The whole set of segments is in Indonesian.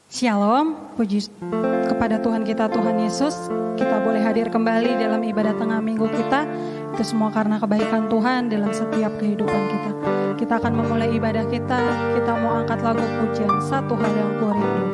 Shalom, puji kepada Tuhan kita, Tuhan Yesus. Kita boleh hadir kembali dalam ibadah tengah minggu kita. Itu semua karena kebaikan Tuhan dalam setiap kehidupan kita. Kita akan memulai ibadah kita. Kita mau angkat lagu pujian, Satu Hal Yang Kurindu.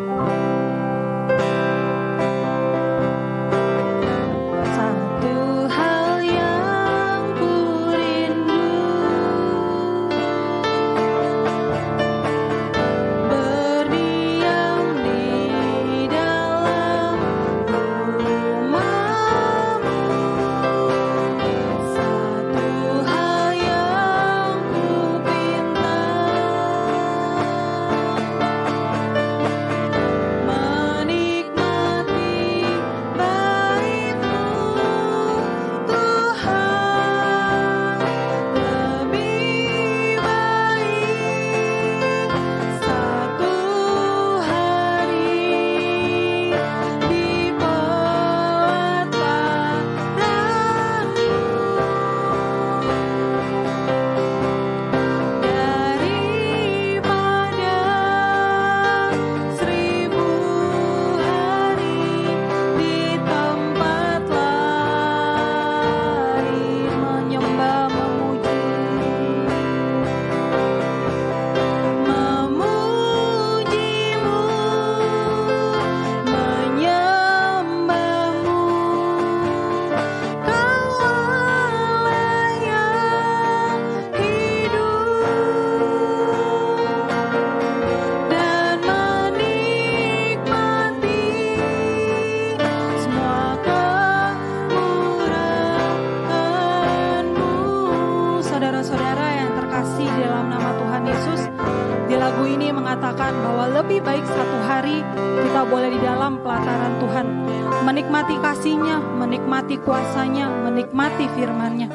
Menikmati kuasanya, menikmati firman-Nya.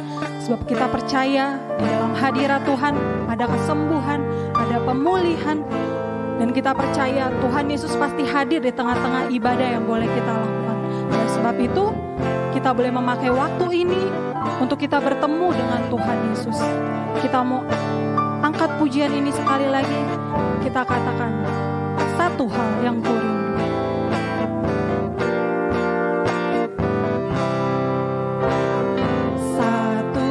Sebab kita percaya di dalam hadirat Tuhan ada kesembuhan, ada pemulihan. Dan kita percaya Tuhan Yesus pasti hadir di tengah-tengah ibadah yang boleh kita lakukan. Oleh sebab itu, kita boleh memakai waktu ini untuk kita bertemu dengan Tuhan Yesus. Kita mau angkat pujian ini sekali lagi. Kita katakan, satu hal yang kurindu. Satu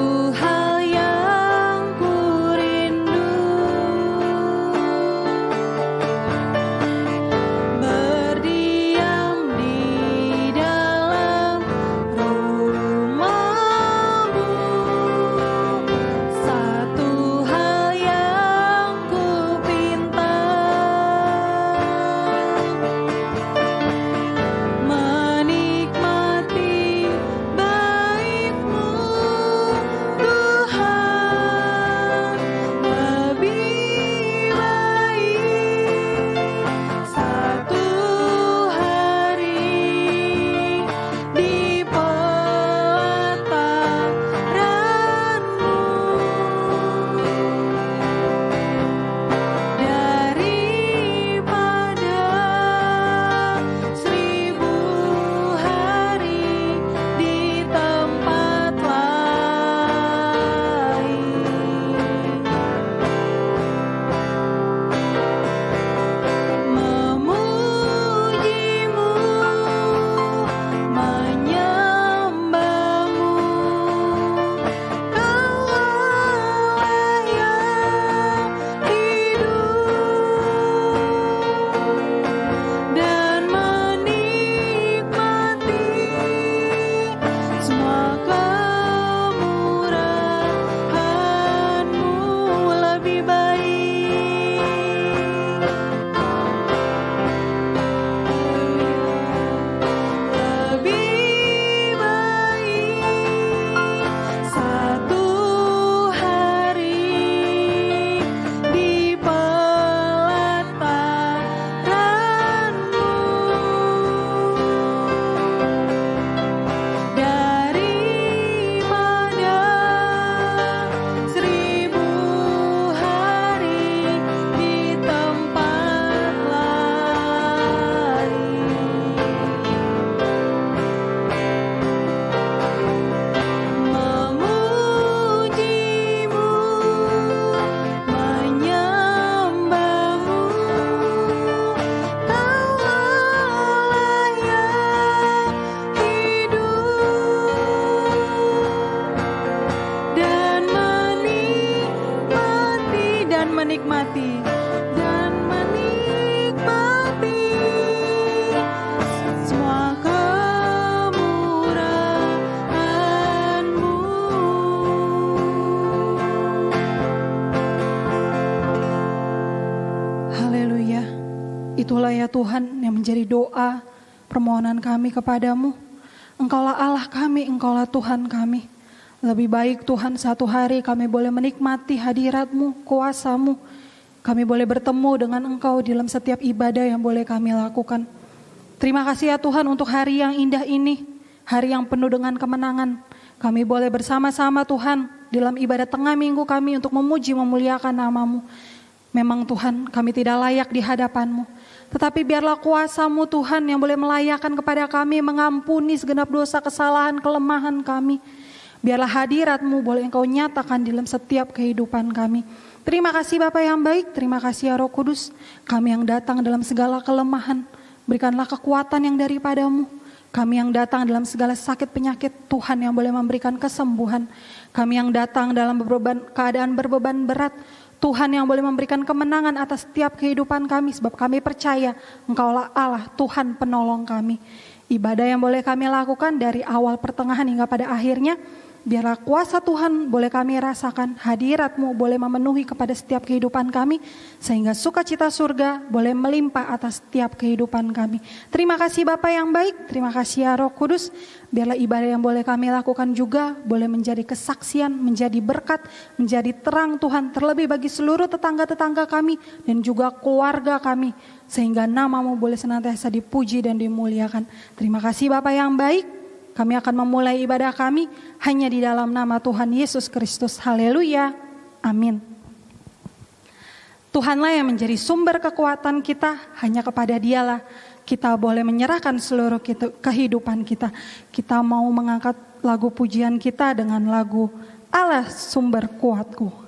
menikmati dan menikmati semua kemurahan-Mu. Haleluya. Itulah ya Tuhan yang menjadi doa permohonan kami kepadamu. Engkaulah Allah kami, Engkaulah Tuhan kami. Lebih baik Tuhan satu hari kami boleh menikmati hadirat-Mu, kuasa-Mu. Kami boleh bertemu dengan Engkau dalam setiap ibadah yang boleh kami lakukan. Terima kasih ya Tuhan untuk hari yang indah ini, hari yang penuh dengan kemenangan. Kami boleh bersama-sama Tuhan dalam ibadah tengah minggu kami untuk memuji memuliakan nama-Mu. Memang Tuhan kami tidak layak di hadapan-Mu. Tetapi biarlah kuasa-Mu Tuhan yang boleh melayakkan kepada kami, mengampuni segenap dosa, kesalahan, kelemahan kami. Biarlah hadirat-Mu boleh Engkau nyatakan dalam setiap kehidupan kami. Terima kasih Bapa yang baik, terima kasih ya Roh Kudus. Kami yang datang dalam segala kelemahan, berikanlah kekuatan yang daripada-Mu. Kami yang datang dalam segala sakit penyakit, Tuhan yang boleh memberikan kesembuhan. Kami yang datang dalam keadaan berbeban berat, Tuhan yang boleh memberikan kemenangan atas setiap kehidupan kami. Sebab kami percaya Engkaulah Allah, Tuhan penolong kami. Ibadah yang boleh kami lakukan dari awal pertengahan hingga pada akhirnya, biarlah kuasa Tuhan boleh kami rasakan, hadirat-Mu boleh memenuhi kepada setiap kehidupan kami, sehingga sukacita surga boleh melimpah atas setiap kehidupan kami. Terima kasih Bapa yang baik, terima kasih ya Roh Kudus. Biarlah ibadah yang boleh kami lakukan juga boleh menjadi kesaksian, menjadi berkat, menjadi terang Tuhan, terlebih bagi seluruh tetangga-tetangga kami dan juga keluarga kami, sehingga nama-Mu boleh senantiasa dipuji dan dimuliakan. Terima kasih Bapa yang baik. Kami akan memulai ibadah kami hanya di dalam nama Tuhan Yesus Kristus. Haleluya. Amin. Tuhanlah yang menjadi sumber kekuatan kita, hanya kepada Dialah kita boleh menyerahkan seluruh kehidupan kita. Kita mau mengangkat lagu pujian kita dengan lagu Allah Sumber Kuatku.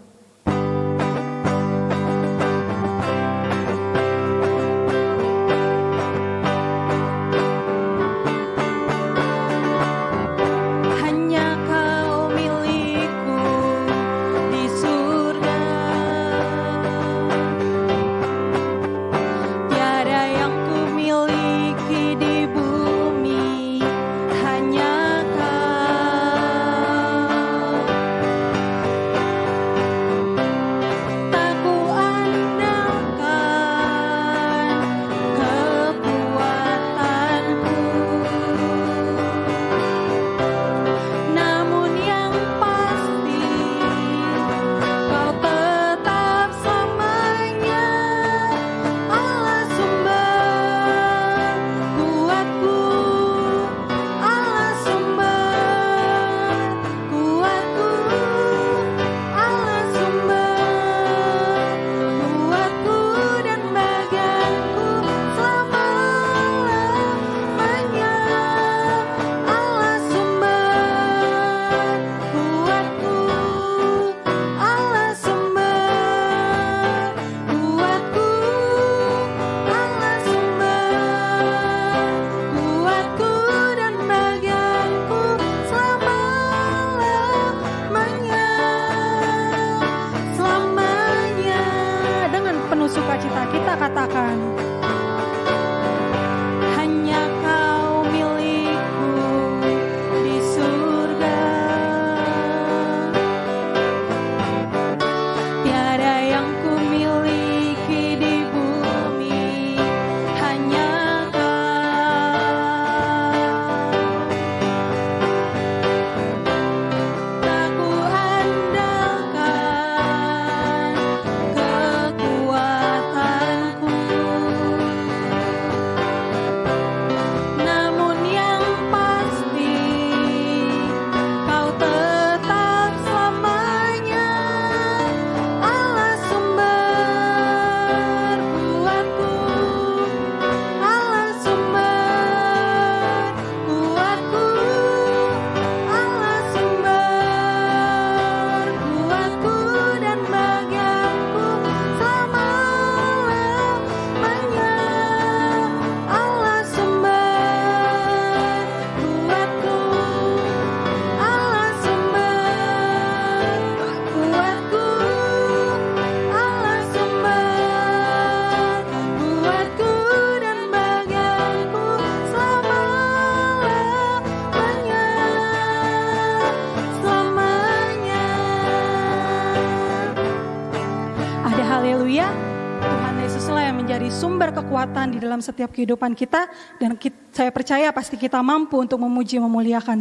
Haleluya. Tuhan Yesuslah yang menjadi sumber kekuatan di dalam setiap kehidupan kita. Dan saya percaya pasti kita mampu untuk memuji memuliakan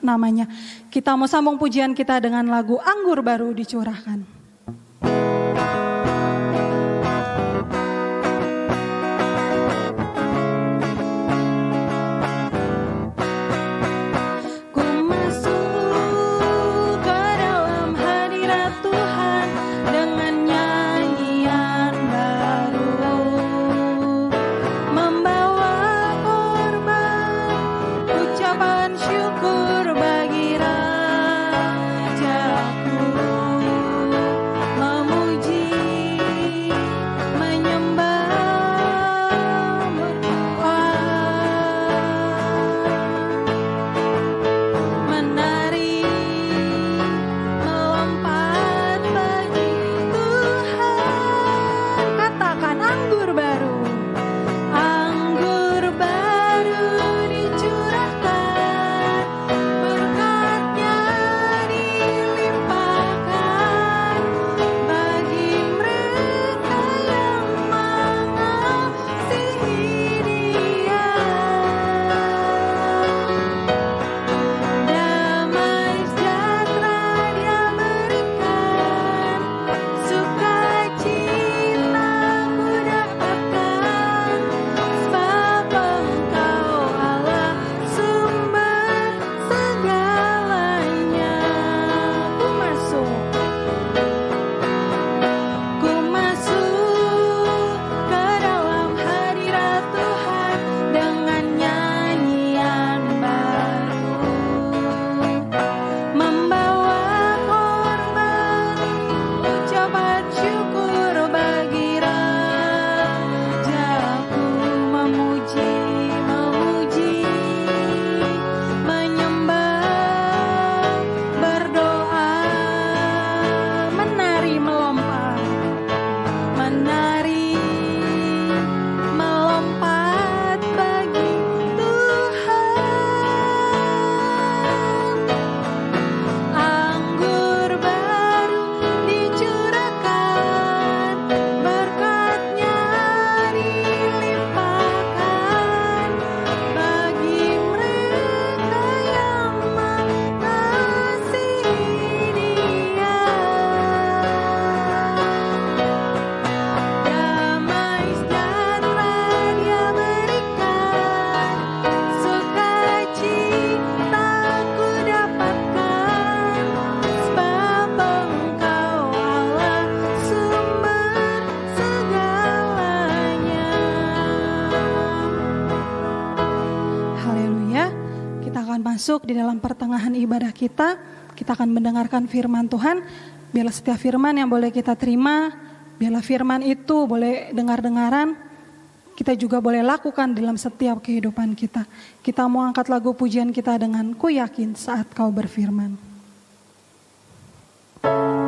namanya. Kita mau sambung pujian kita dengan lagu Anggur Baru Dicurahkan. Masuk di dalam pertengahan ibadah kita akan mendengarkan firman Tuhan. Biarlah setiap firman yang boleh kita terima, biarlah firman itu boleh dengar-dengaran, kita juga boleh lakukan dalam setiap kehidupan kita. Kita mau angkat lagu pujian kita dengan Ku Yakin Saat Kau Berfirman. Ku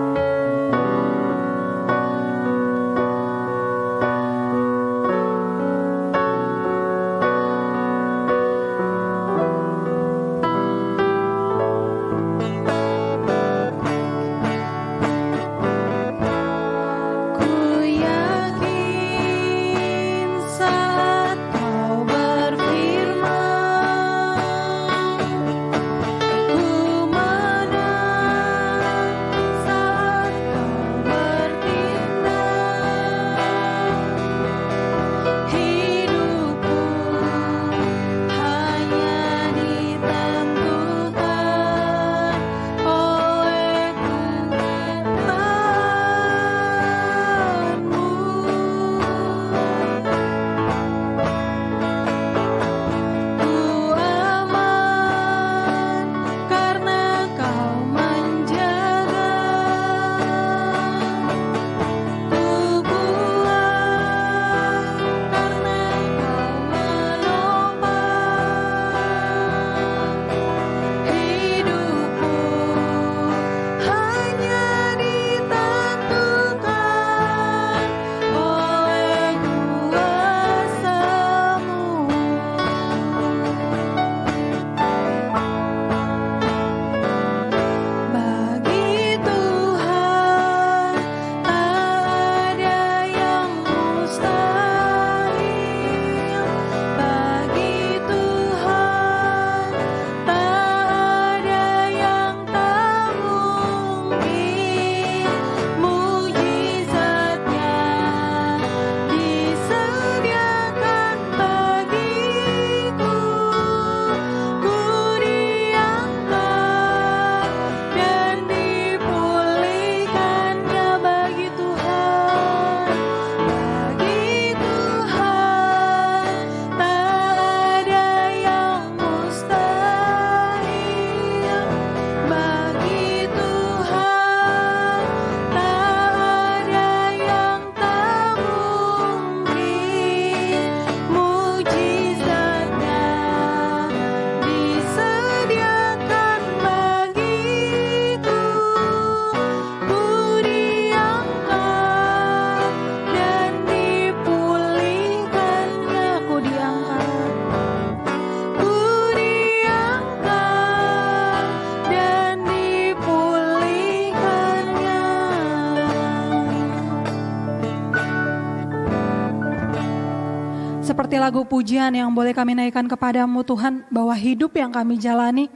Seperti lagu pujian yang boleh kami naikkan kepadamu Tuhan, bahwa hidup yang kami jalani,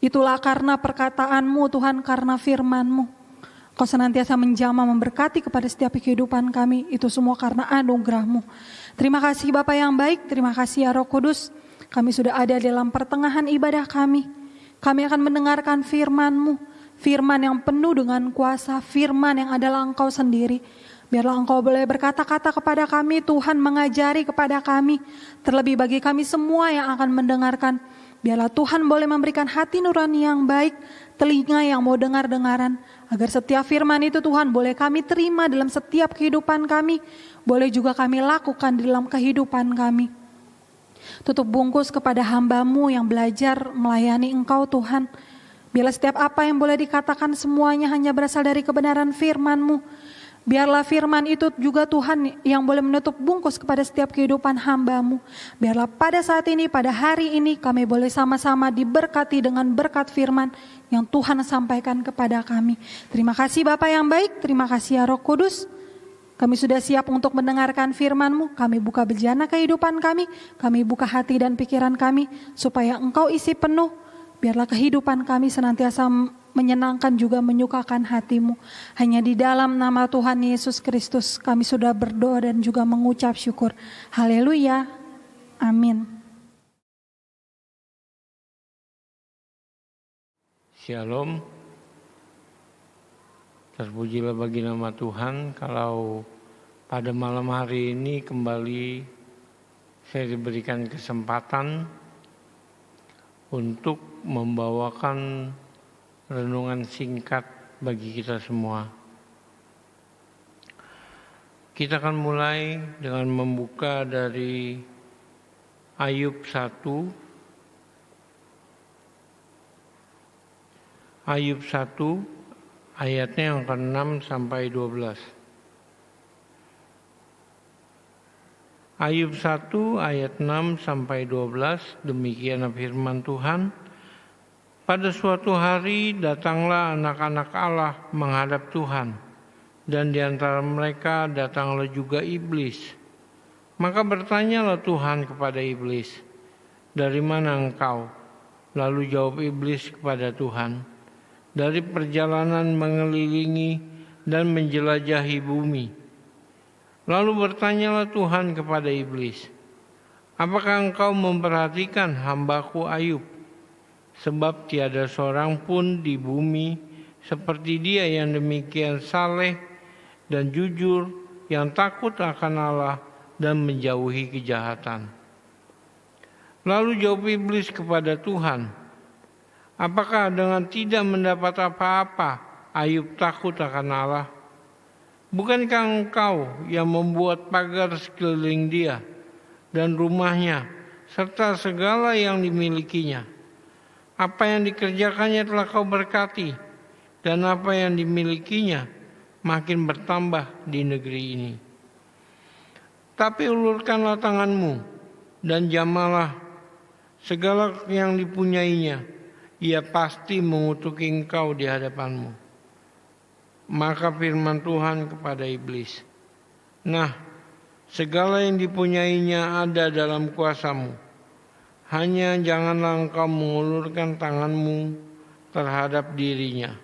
itulah karena perkataanmu Tuhan, karena firman-Mu. Kau senantiasa menjamah memberkati kepada setiap kehidupan kami, itu semua karena anugerah-Mu. Terima kasih Bapa yang baik, terima kasih ya Roh Kudus, kami sudah ada dalam pertengahan ibadah kami. Kami akan mendengarkan firman-Mu, firman yang penuh dengan kuasa, firman yang adalah Engkau sendiri. Biarlah Engkau boleh berkata-kata kepada kami, Tuhan mengajari kepada kami, terlebih bagi kami semua yang akan mendengarkan. Biarlah Tuhan boleh memberikan hati nurani yang baik, telinga yang mau dengar-dengaran, agar setiap firman itu Tuhan boleh kami terima dalam setiap kehidupan kami, boleh juga kami lakukan di dalam kehidupan kami. Tutup bungkus kepada hamba-Mu yang belajar melayani Engkau Tuhan. Biarlah setiap apa yang boleh dikatakan semuanya hanya berasal dari kebenaran firman-Mu. Biarlah firman itu juga Tuhan yang boleh menutup bungkus kepada setiap kehidupan hamba-Mu. Biarlah pada saat ini, pada hari ini kami boleh sama-sama diberkati dengan berkat firman yang Tuhan sampaikan kepada kami. Terima kasih Bapa yang baik, terima kasih ya Roh Kudus. Kami sudah siap untuk mendengarkan firman-Mu. Kami buka bejana kehidupan kami buka hati dan pikiran kami supaya Engkau isi penuh. Biarlah kehidupan kami senantiasa menyenangkan juga menyukakan hati-Mu. Hanya di dalam nama Tuhan Yesus Kristus kami sudah berdoa dan juga mengucap syukur. Haleluya. Amin. Shalom. Terpujilah bagi nama Tuhan kalau pada malam hari ini kembali saya diberikan kesempatan untuk membawakan renungan singkat bagi kita semua. Kita akan mulai dengan membuka dari Ayub 1. Ayub 1 ayatnya yang ke-6 sampai 12. Ayub 1 ayat 6 sampai 12, demikian firman Tuhan. Pada suatu hari datanglah anak-anak Allah menghadap Tuhan, dan di antara mereka datanglah juga iblis. Maka bertanyalah Tuhan kepada iblis, "Dari mana engkau?" Lalu jawab iblis kepada Tuhan, "Dari perjalanan mengelilingi dan menjelajahi bumi." Lalu bertanyalah Tuhan kepada iblis, "Apakah engkau memperhatikan hamba-Ku Ayub? Sebab tiada seorang pun di bumi seperti dia yang demikian saleh dan jujur, yang takut akan Allah dan menjauhi kejahatan." Lalu jawab iblis kepada Tuhan, "Apakah dengan tidak mendapat apa-apa Ayub takut akan Allah? Bukankah engkau yang membuat pagar sekeliling dia dan rumahnya serta segala yang dimilikinya? Apa yang dikerjakannya telah kau berkati, dan apa yang dimilikinya makin bertambah di negeri ini. Tapi ulurkanlah tanganmu dan jamalah segala yang dipunyainya, ia pasti mengutuki engkau di hadapanmu." Maka firman Tuhan kepada iblis, "Nah, segala yang dipunyainya ada dalam kuasamu. Hanya janganlah engkau mengulurkan tanganmu terhadap dirinya."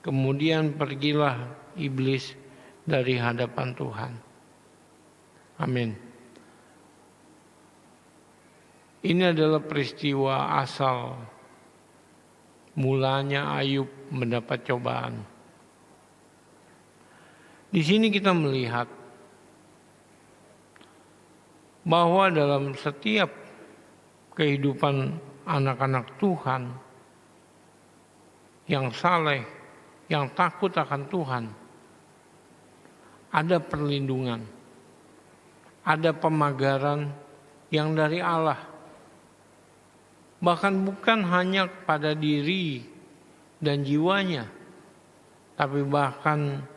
Kemudian pergilah iblis dari hadapan Tuhan. Amin. Ini adalah peristiwa asal mulanya Ayub mendapat cobaan. Di sini kita melihat bahwa dalam setiap kehidupan anak-anak Tuhan yang saleh, yang takut akan Tuhan, ada perlindungan, ada pemagaran yang dari Allah. Bahkan bukan hanya kepada diri dan jiwanya, tapi bahkan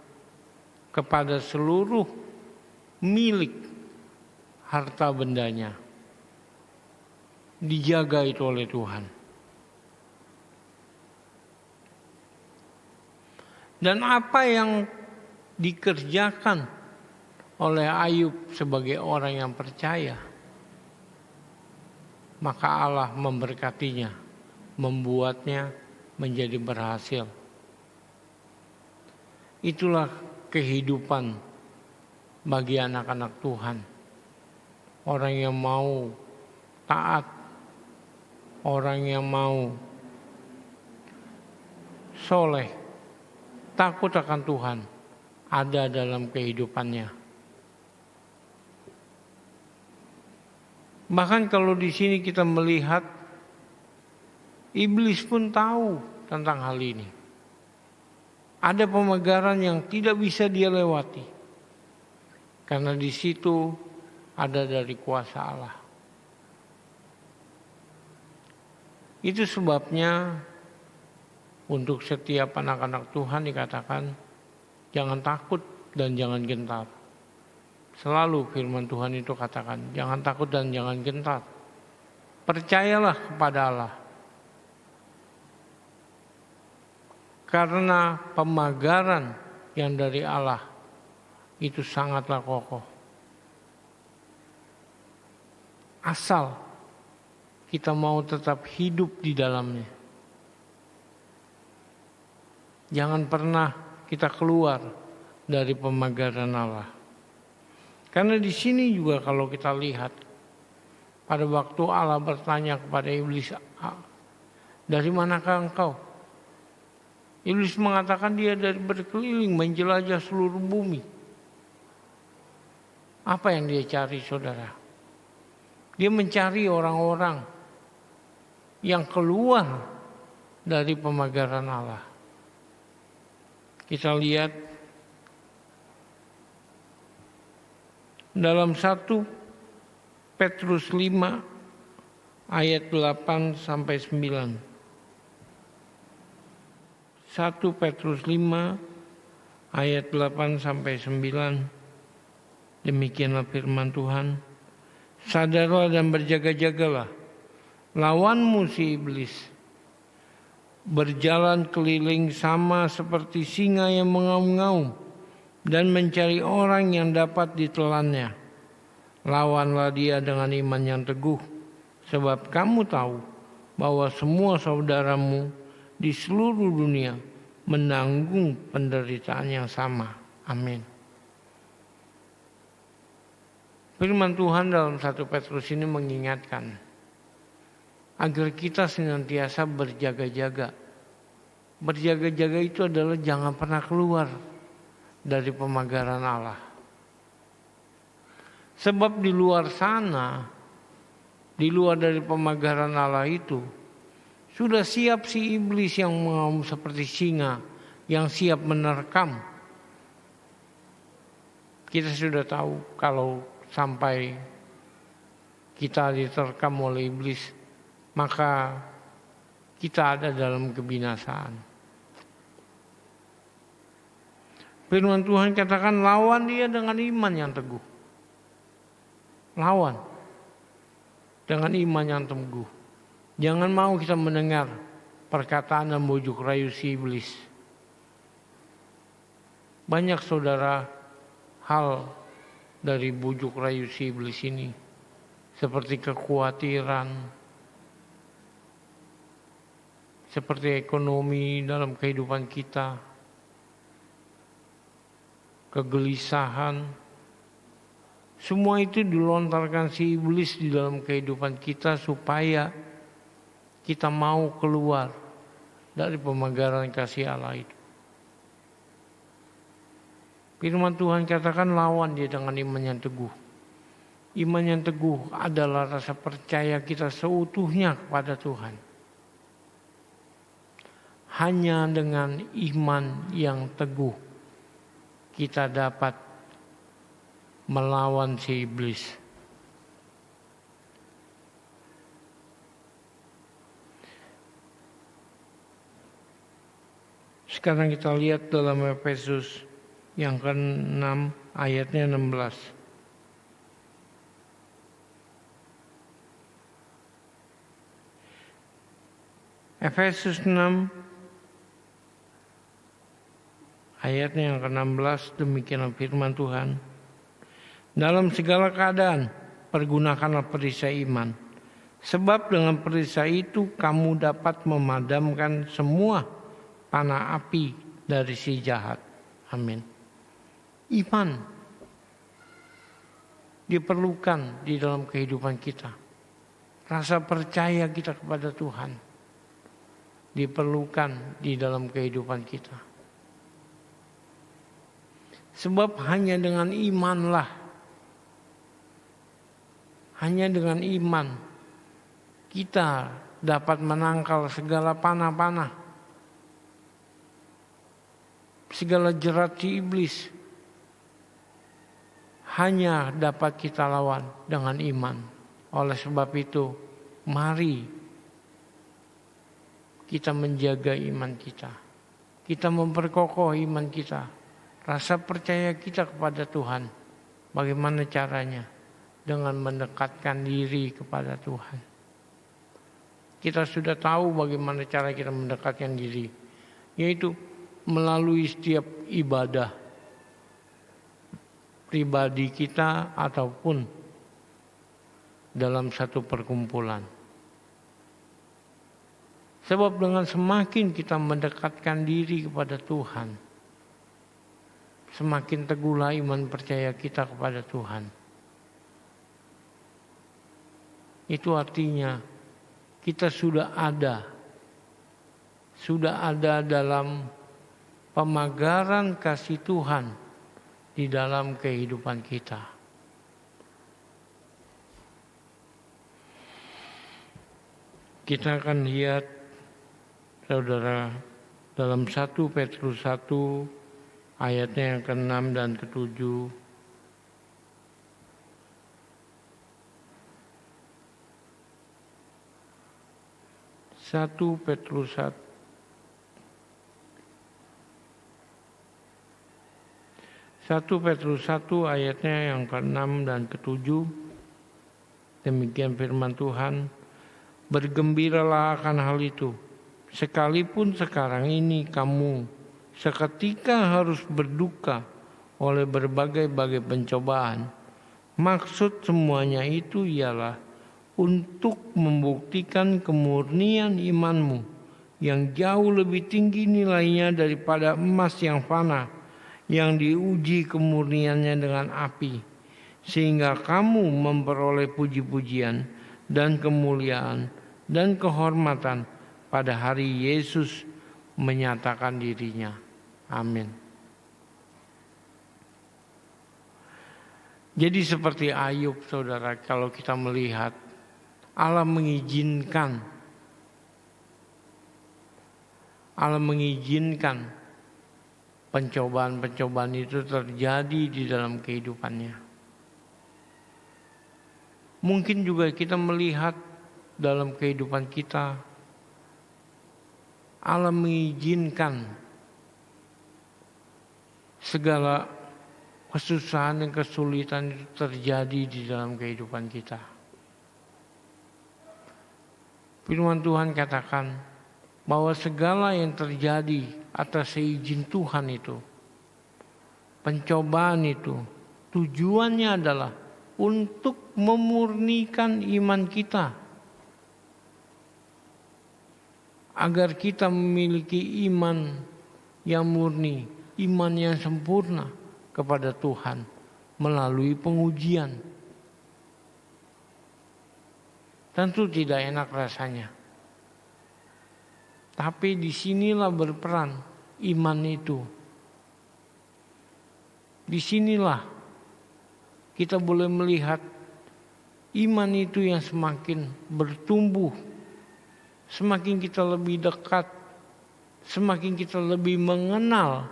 kepada seluruh milik harta bendanya. Dijaga itu oleh Tuhan. Dan apa yang dikerjakan oleh Ayub sebagai orang yang percaya, maka Allah memberkatinya, membuatnya menjadi berhasil. Itulah kehidupan bagi anak-anak Tuhan. Orang yang mau taat, orang yang mau soleh, takut akan Tuhan, ada dalam kehidupannya. Bahkan kalau di sini kita melihat, iblis pun tahu tentang hal ini. Ada pemegaran yang tidak bisa dia lewati, karena di situ ada dari kuasa Allah. Itu sebabnya untuk setiap anak-anak Tuhan dikatakan jangan takut dan jangan gentar. Selalu firman Tuhan itu katakan jangan takut dan jangan gentar. Percayalah kepada Allah. Karena pemagaran yang dari Allah itu sangatlah kokoh. Asal kita mau tetap hidup di dalamnya. Jangan pernah kita keluar dari pemagaran Allah. Karena di sini juga kalau kita lihat, pada waktu Allah bertanya kepada iblis, dari manakah engkau? Iblis mengatakan dia dari berkeliling menjelajah seluruh bumi. Apa yang dia cari, saudara? Dia mencari orang-orang yang keluar dari pemagaran Allah. Kita lihat dalam 1 Petrus 5 ayat 8 sampai 9. 1 Petrus 5 ayat 8 sampai 9. Demikianlah firman Tuhan. Sadarlah dan berjaga-jagalah. Lawanmu si iblis berjalan keliling sama seperti singa yang mengaum-ngaum dan mencari orang yang dapat ditelannya. Lawanlah dia dengan iman yang teguh, sebab kamu tahu bahwa semua saudaramu di seluruh dunia menanggung penderitaan yang sama. Amin. Firman Tuhan dalam 1 Petrus ini mengingatkan agar kita senantiasa berjaga-jaga. Berjaga-jaga itu adalah jangan pernah keluar dari pemagaran Allah. Sebab di luar sana, di luar dari pemagaran Allah itu, sudah siap si iblis yang mengaum seperti singa, yang siap menerkam. Kita sudah tahu kalau sampai kita diterkam oleh iblis, maka kita ada dalam kebinasaan. Firman Tuhan katakan lawan dia dengan iman yang teguh. Lawan dengan iman yang teguh. Jangan mau kita mendengar perkataan dan bujuk rayu si iblis. Banyak saudara hal dari bujuk rayu si iblis ini. Seperti kekhawatiran, seperti ekonomi dalam kehidupan kita, kegelisahan, semua itu dilontarkan si iblis di dalam kehidupan kita supaya kita mau keluar dari pemagaran kasih Allah itu. Firman Tuhan katakan lawan dia dengan iman yang teguh. Iman yang teguh adalah rasa percaya kita seutuhnya kepada Tuhan. Hanya dengan iman yang teguh kita dapat melawan si iblis. Sekarang kita lihat dalam Efesus yang ke-6 ayatnya 16. Efesus 6 ayatnya yang ke-16, demikianlah firman Tuhan. Dalam segala keadaan, pergunakanlah perisai iman. Sebab dengan perisai itu kamu dapat memadamkan semua panah api dari si jahat. Amin. Iman diperlukan di dalam kehidupan kita. Rasa percaya kita kepada Tuhan diperlukan di dalam kehidupan kita. Sebab hanya dengan imanlah, hanya dengan iman kita dapat menangkal segala panah-panah, segala jerat si iblis. Hanya dapat kita lawan dengan iman. Oleh sebab itu, mari kita menjaga iman kita. Kita memperkokoh iman kita. Rasa percaya kita kepada Tuhan. Bagaimana caranya? Dengan mendekatkan diri kepada Tuhan. Kita sudah tahu bagaimana cara kita mendekatkan diri. Yaitu melalui setiap ibadah pribadi kita ataupun dalam satu perkumpulan. Sebab dengan semakin kita mendekatkan diri kepada Tuhan, semakin teguhlah iman percaya kita kepada Tuhan. Itu artinya kita sudah ada dalam pemagaran kasih Tuhan di dalam kehidupan kita. Kita akan lihat, saudara, dalam 1 Petrus 1 ayatnya yang ke-6 dan ke-7. 1 Petrus 1 ayatnya yang ke-6 dan ke-7. Demikian firman Tuhan. Bergembiralah akan hal itu, sekalipun sekarang ini kamu seketika harus berduka oleh berbagai-bagai pencobaan. Maksud semuanya itu ialah untuk membuktikan kemurnian imanmu yang jauh lebih tinggi nilainya daripada emas yang fana, yang diuji kemurniannya dengan api, sehingga kamu memperoleh puji-pujian dan kemuliaan dan kehormatan pada hari Yesus menyatakan dirinya. Amin. Jadi seperti Ayub, saudara, kalau kita melihat Allah mengizinkan pencobaan-pencobaan itu terjadi di dalam kehidupannya. Mungkin juga kita melihat dalam kehidupan kita, Allah mengizinkan segala kesusahan dan kesulitan itu terjadi di dalam kehidupan kita. Firman Tuhan katakan bahwa segala yang terjadi atas seizin Tuhan itu, pencobaan itu, tujuannya adalah untuk memurnikan iman kita, agar kita memiliki iman yang murni, iman yang sempurna kepada Tuhan melalui pengujian. Tentu tidak enak rasanya, tapi disinilah berperan iman itu. Disinilah kita boleh melihat iman itu yang semakin bertumbuh, semakin kita lebih dekat, semakin kita lebih mengenal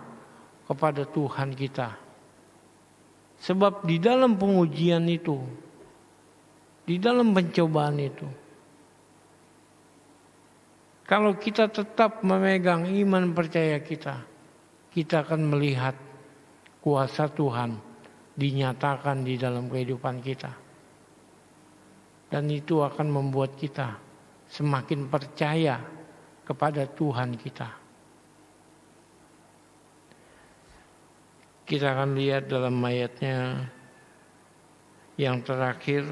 kepada Tuhan kita. Sebab di dalam pengujian itu, di dalam pencobaan itu, kalau kita tetap memegang iman percaya kita, kita akan melihat kuasa Tuhan dinyatakan di dalam kehidupan kita. Dan itu akan membuat kita semakin percaya kepada Tuhan kita. Kita akan lihat dalam ayatnya Yang terakhir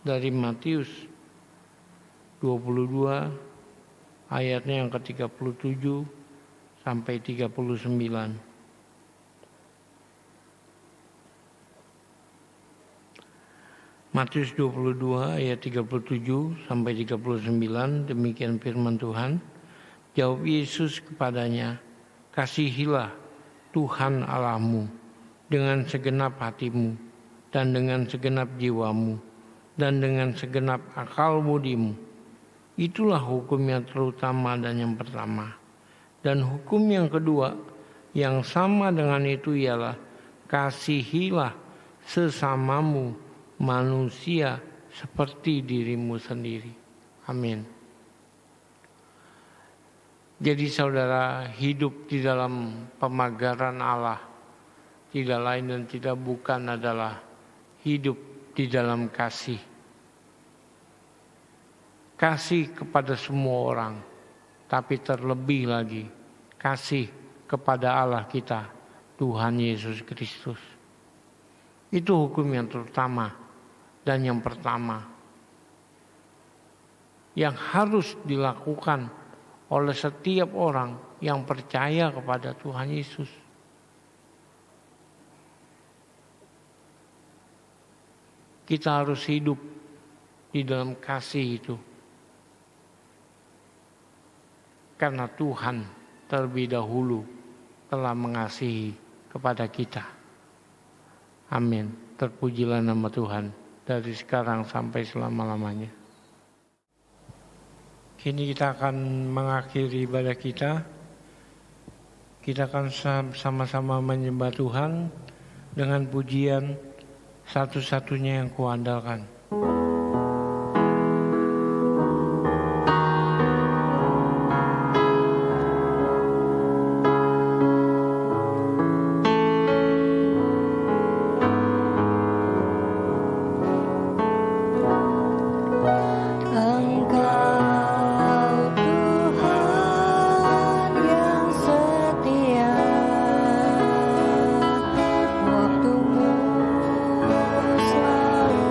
dari Matius 22 ayatnya yang ke-37 sampai 39. Matius 22 ayat 37 sampai 39, demikian firman Tuhan. Jawab Yesus kepadanya, kasihilah Tuhan Allahmu dengan segenap hatimu dan dengan segenap jiwamu dan dengan segenap akal budimu. Itulah hukum yang terutama dan yang pertama. Dan hukum yang kedua yang sama dengan itu ialah kasihilah sesamamu manusia seperti dirimu sendiri. Amin. Jadi saudara, hidup di dalam pemagaran Allah tidak lain dan tidak bukan adalah hidup di dalam kasih. Kasih kepada semua orang, tapi terlebih lagi kasih kepada Allah kita, Tuhan Yesus Kristus. Itu hukum yang terutama dan yang pertama yang harus dilakukan oleh setiap orang yang percaya kepada Tuhan Yesus. Kita harus hidup di dalam kasih itu. Karena Tuhan terlebih dahulu telah mengasihi kepada kita. Amin. Terpujilah nama Tuhan dari sekarang sampai selama-lamanya. Kini kita akan mengakhiri ibadah kita. Kita akan sama-sama menyembah Tuhan dengan pujian satu-satunya yang kuandalkan. Waktumu selalu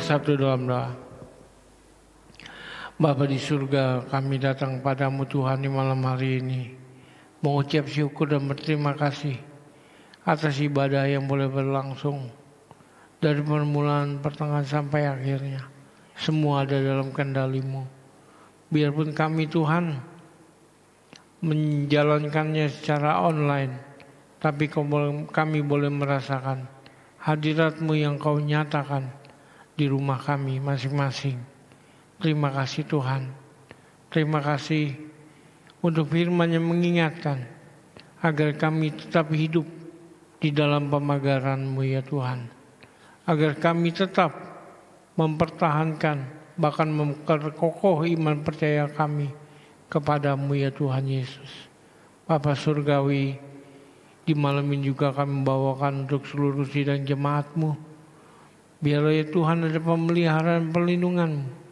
bersatu dalam doa. Bapa di surga, kami datang padamu Tuhan di malam hari ini, mengucap syukur dan berterima kasih atas ibadah yang boleh berlangsung dari permulaan, pertengahan sampai akhirnya. Semua ada dalam kendali-Mu. Biarpun kami Tuhan menjalankannya secara online, tapi kami boleh merasakan hadirat-Mu yang Kau nyatakan di rumah kami masing-masing. Terima kasih Tuhan. Terima kasih untuk firman yang mengingatkan agar kami tetap hidup di dalam pemagaran-Mu ya Tuhan. Agar kami tetap mempertahankan, bahkan memperkokoh iman percaya kami kepada-Mu ya Tuhan Yesus. Bapa Surgawi, di malam ini juga kami membawakan untuk seluruh sidang jemaat-Mu. Biarlah ya Tuhan ada pemeliharaan perlindungan-Mu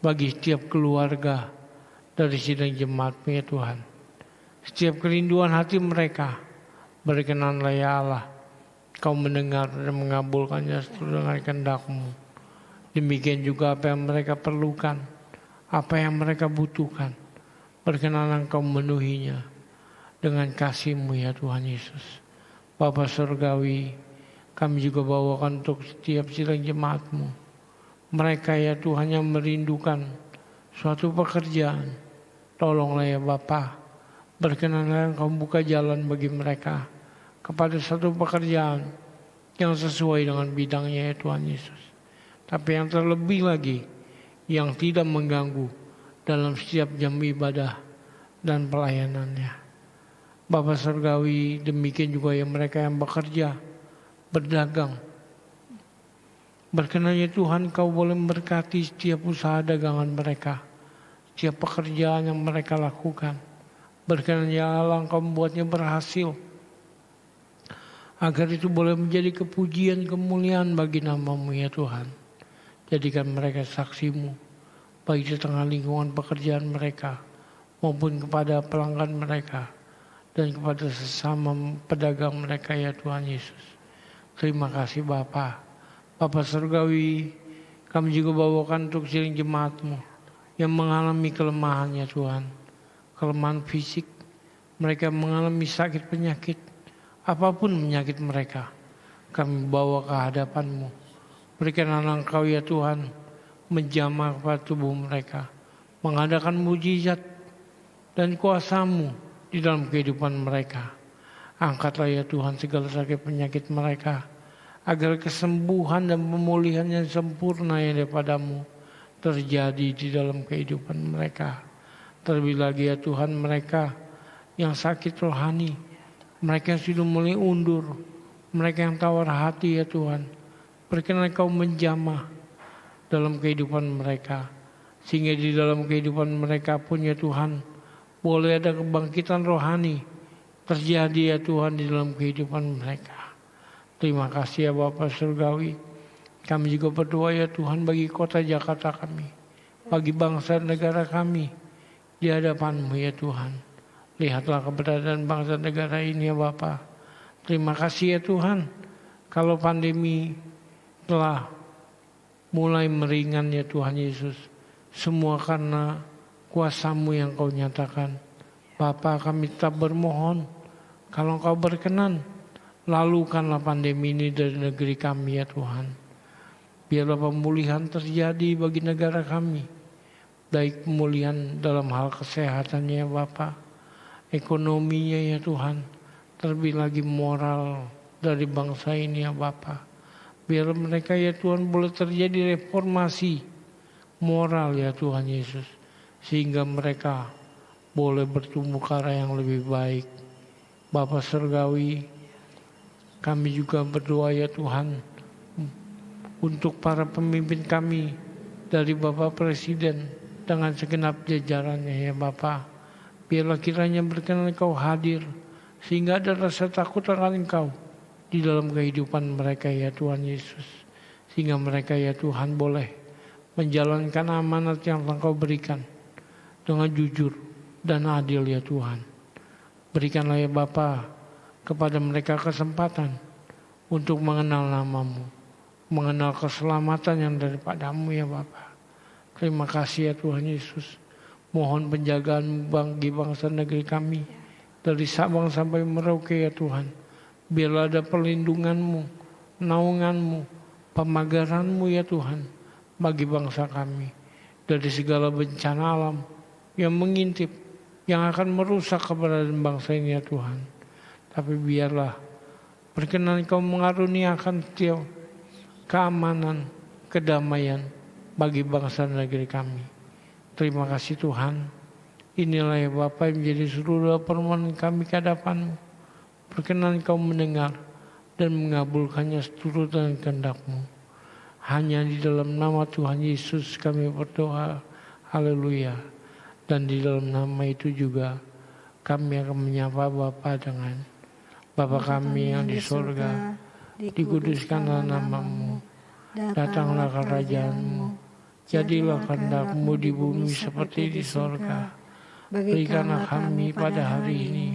bagi setiap keluarga dari sidang jemaat-Mu ya Tuhan. Setiap kerinduan hati mereka, berkenanlah ya Allah, Kau mendengar dan mengabulkannya sesuai dengan kehendak-Mu. Demikian juga apa yang mereka perlukan, apa yang mereka butuhkan, berkenanlah Kau memenuhinya dengan kasih-Mu ya Tuhan Yesus. Bapa Surgawi, kami juga bawakan untuk setiap sidang jemaat-Mu. Mereka ya Tuhan yang merindukan suatu pekerjaan. Tolonglah ya Bapa, berkenanlah Kau buka jalan bagi mereka kepada satu pekerjaan yang sesuai dengan bidangnya ya Tuhan Yesus. Tapi yang terlebih lagi, yang tidak mengganggu dalam setiap jam ibadah dan pelayanannya. Bapa Surgawi, demikian juga yang mereka yang bekerja, berdagang. Berkenannya Tuhan, Kau boleh memberkati setiap usaha dagangan mereka, setiap pekerjaan yang mereka lakukan. Berkenannya Allah, Kau membuatnya berhasil, agar itu boleh menjadi kepujian, kemuliaan bagi nama-Mu ya Tuhan. Jadikan mereka saksi-Mu, baik di tengah lingkungan pekerjaan mereka, maupun kepada pelanggan mereka, dan kepada sesama pedagang mereka ya Tuhan Yesus. Terima kasih Bapa. Bapa Surgawi, kami juga bawakan untuk sidang jemaat-Mu yang mengalami kelemahan ya Tuhan. Kelemahan fisik, mereka mengalami sakit penyakit, apapun penyakit mereka, kami bawa ke hadapan-Mu. Berikanlah Engkau ya Tuhan, menjamah kepada tubuh mereka, mengadakan mujizat dan kuasa-Mu di dalam kehidupan mereka. Angkatlah ya Tuhan segala sakit penyakit mereka, agar kesembuhan dan pemulihan yang sempurna yang daripada-Mu terjadi di dalam kehidupan mereka. Terlebih lagi ya Tuhan, mereka yang sakit rohani, mereka yang sudah mulai undur, mereka yang tawar hati ya Tuhan, berkenan Kau menjamah dalam kehidupan mereka, sehingga di dalam kehidupan mereka pun ya Tuhan, boleh ada kebangkitan rohani terjadi ya Tuhan di dalam kehidupan mereka. Terima kasih ya Bapa Surgawi. Kami juga berdoa ya Tuhan bagi kota Jakarta kami, bagi bangsa negara kami di hadapan-Mu ya Tuhan. Lihatlah keberadaan bangsa negara ini ya Bapa. Terima kasih ya Tuhan, kalau pandemi telah mulai meringan ya Tuhan Yesus, semua karena kuasa-Mu yang Kau nyatakan. Bapa, kami tetap bermohon, kalau Kau berkenan, lalukanlah pandemi ini dari negeri kami ya Tuhan. Biarlah pemulihan terjadi bagi negara kami, baik pemulihan dalam hal kesehatannya ya Bapa, ekonominya ya Tuhan, terlebih lagi moral dari bangsa ini ya Bapa. Biar mereka ya Tuhan boleh terjadi reformasi moral ya Tuhan Yesus, sehingga mereka boleh bertumbuh ke arah yang lebih baik. Bapa Surgawi, kami juga berdoa ya Tuhan untuk para pemimpin kami, dari Bapak Presiden dengan segenap jajarannya ya Bapa. Biarlah kiranya berkenan Kau hadir, sehingga ada rasa takut akan Engkau di dalam kehidupan mereka ya Tuhan Yesus. Sehingga mereka ya Tuhan boleh menjalankan amanat yang telah Kau berikan dengan jujur dan adil ya Tuhan. Berikanlah ya Bapa kepada mereka kesempatan untuk mengenal nama-Mu, mengenal keselamatan yang daripada-Mu ya Bapa. Terima kasih ya Tuhan Yesus. Mohon penjagaan bagi bangsa negeri kami. Dari Sabang sampai Merauke ya Tuhan. Biarlah ada perlindungan-Mu, naungan-Mu, pemagaran-Mu ya Tuhan. Bagi bangsa kami. Dari segala bencana alam yang mengintip, yang akan merusak keberadaan bangsa ini ya Tuhan. Tapi biarlah berkenan Kau mengaruniakan setiap keamanan, kedamaian bagi bangsa negeri kami. Terima kasih Tuhan. Inilah ya Bapa yang menjadi seluruh permohonan kami ke hadapan-Mu. Berkenan Kau mendengar dan mengabulkannya seturut dengan kehendak-Mu. Hanya di dalam nama Tuhan Yesus kami berdoa. Haleluya. Dan di dalam nama itu juga kami akan menyapa Bapa dengan Bapa kami yang di surga, dikuduskanlah nama-Mu, datanglah kerajaan-Mu, jadilah kehendak-Mu di bumi seperti di surga. Berikanlah kami pada hari ini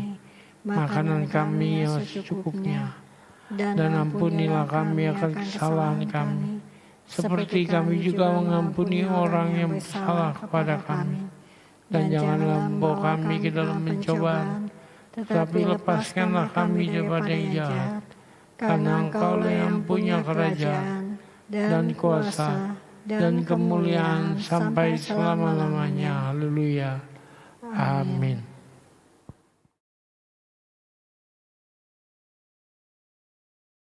makanan kami yang secukupnya, dan ampunilah kami akan kesalahan kami, seperti kami juga mengampuni orang yang bersalah kepada kami. Dan janganlah membawa kami ke dalam pencobaan, tetapi lepaskanlah kami daripada yang jahat. Karena Engkau yang punya kerajaan, dan kuasa, dan kemuliaan sampai selama-lamanya. Haleluya. Amin.